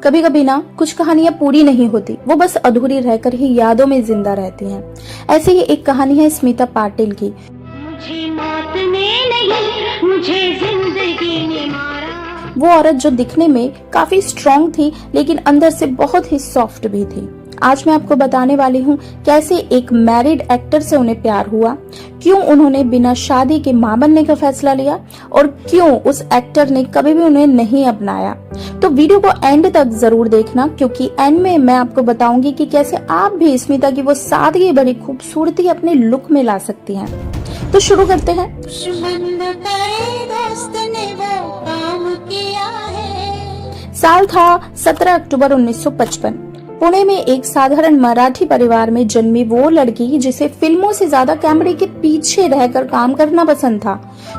कभी कभी ना कुछ कहानियां पूरी नहीं होती, वो बस अधूरी रहकर ही यादों में जिंदा रहती हैं। ऐसी ही एक कहानी है स्मिता पाटिल की। मुझे मौत ने नहीं, मुझे जिंदगी ने मारा। वो औरत जो दिखने में काफी स्ट्रॉन्ग थी लेकिन अंदर से बहुत ही सॉफ्ट भी थी। आज मैं आपको बताने वाली हूँ कैसे एक मैरिड एक्टर से उन्हें प्यार हुआ, क्यों उन्होंने बिना शादी के मां बनने का फैसला लिया और क्यों उस एक्टर ने कभी भी उन्हें नहीं अपनाया। तो वीडियो को एंड तक जरूर देखना, क्योंकि एंड में मैं आपको बताऊंगी कि कैसे आप भी स्मिता की वो सादगी भरी खूबसूरती अपने लुक में ला सकती हैं। तो शुरू करते हैं। साल था 17 अक्टूबर 1955। पुणे में एक साधारण मराठी परिवार में जन्मी वो लड़की जिसे फिल्मों से ज्यादा कैमरे के पीछे रहकर काम करना पसंद था,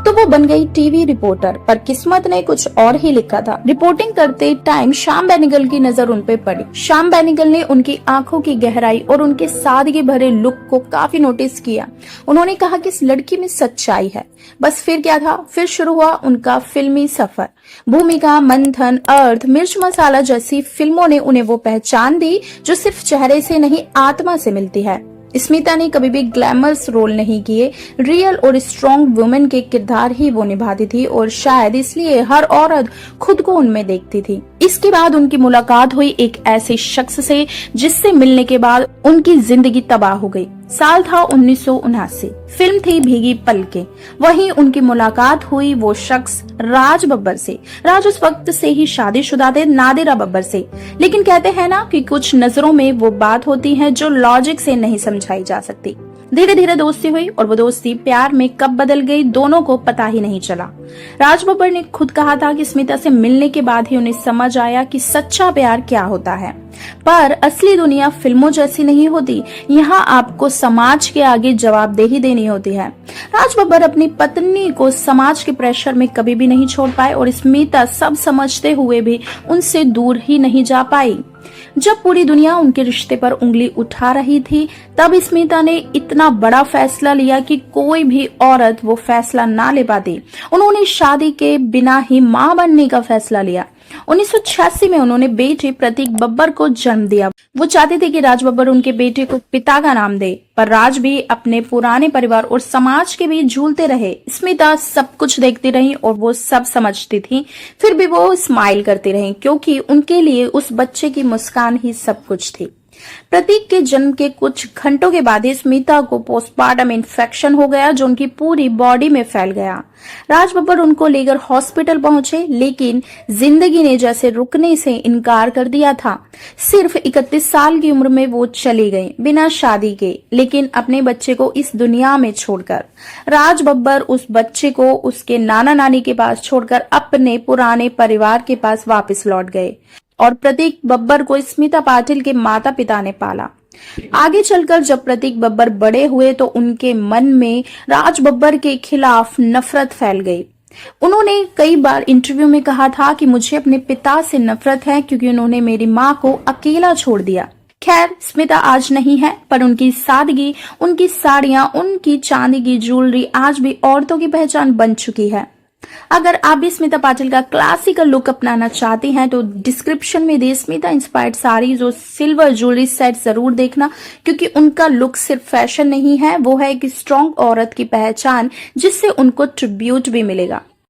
तो वो बन गई टीवी रिपोर्टर। पर किस्मत ने कुछ और ही लिखा था। रिपोर्टिंग करते टाइम श्याम बेनेगल की नजर उन पे पड़ी। श्याम बेनेगल ने उनकी आंखों की गहराई और उनके सादगी भरे लुक को काफी नोटिस किया। उन्होंने कहा कि इस लड़की में सच्चाई है। बस फिर क्या था, फिर शुरू हुआ उनका फिल्मी सफर। भूमिका, मंथन, अर्थ, मिर्च मसाला जैसी फिल्मों ने उन्हें वो पहचान दी जो सिर्फ चेहरे से नहीं आत्मा से मिलती है। स्मिता ने कभी भी ग्लैमरस रोल नहीं किए, रियल और स्ट्रॉन्ग वुमेन के किरदार ही वो निभाती थी और शायद इसलिए हर औरत खुद को उनमें देखती थी। इसके बाद उनकी मुलाकात हुई एक ऐसे शख्स से जिससे मिलने के बाद उनकी जिंदगी तबाह हो गई। साल था 1979। फिल्म थी भीगी पलकें। वहीं उनकी मुलाकात हुई वो शख्स राज बब्बर से। राज उस वक्त से ही शादीशुदा थे नादिरा बब्बर से। लेकिन कहते हैं ना कि कुछ नजरों में वो बात होती है जो लॉजिक से नहीं समझाई जा सकती। धीरे धीरे दोस्ती हुई और वो दोस्ती प्यार में कब बदल गई दोनों को पता ही नहीं चला। राज बब्बर ने खुद कहा था कि स्मिता से मिलने के बाद ही उन्हें समझ आया कि सच्चा प्यार क्या होता है। पर असली दुनिया फिल्मों जैसी नहीं होती। यहाँ आपको समाज के आगे जवाबदेही देनी होती है। राज बब्बर अपनी पत्नी को समाज के प्रेशर में कभी भी नहीं छोड़ पाए और स्मिता सब समझते हुए भी उनसे दूर ही नहीं जा पाई। जब पूरी दुनिया उनके रिश्ते पर उंगली उठा रही थी, तब स्मिता ने इतना बड़ा फैसला लिया कि कोई भी औरत वो फैसला ना ले पाती। उन्होंने शादी के बिना ही मां बनने का फैसला लिया। 1986 में उन्होंने बेटे प्रतीक बब्बर को जन्म दिया। वो चाहते थे कि राज बब्बर उनके बेटे को पिता का नाम दे, पर राज भी अपने पुराने परिवार और समाज के बीच झूलते रहे। स्मिता सब कुछ देखती रही और वो सब समझती थी, फिर भी वो स्माइल करती रही, क्योंकि उनके लिए उस बच्चे की मुस्कान ही सब कुछ थी। प्रतीक के जन्म के कुछ घंटों के बाद ही स्मिता को पोस्टमार्टम इन्फेक्शन हो गया जो उनकी पूरी बॉडी में फैल गया। राज बब्बर उनको लेकर हॉस्पिटल पहुंचे, लेकिन जिंदगी ने जैसे रुकने से इनकार कर दिया था। सिर्फ 31 साल की उम्र में वो चली गई, बिना शादी के, लेकिन अपने बच्चे को इस दुनिया में छोड़कर। राज बब्बर उस बच्चे को उसके नाना नानी के पास छोड़कर अपने पुराने परिवार के पास वापस लौट गए और प्रतीक बब्बर को स्मिता पाटिल के माता पिता ने पाला। आगे चलकर जब प्रतीक बब्बर बड़े हुए तो उनके मन में राज बब्बर के खिलाफ नफरत फैल गई। उन्होंने कई बार इंटरव्यू में कहा था कि मुझे अपने पिता से नफरत है क्योंकि उन्होंने मेरी मां को अकेला छोड़ दिया। खैर, स्मिता आज नहीं है, पर उनकी सादगी, उनकी साड़ियां, उनकी चांदी की ज्वेलरी आज भी औरतों की पहचान बन चुकी है। अगर आप भी स्मिता पाटिल का क्लासिकल लुक अपनाना चाहती हैं तो डिस्क्रिप्शन में दी स्मिता इंस्पायर्ड साड़ीज और सिल्वर ज्वेलरी सेट जरूर देखना, क्योंकि उनका लुक सिर्फ फैशन नहीं है, वो है एक स्ट्रॉन्ग औरत की पहचान जिससे उनको ट्रिब्यूट भी मिलेगा।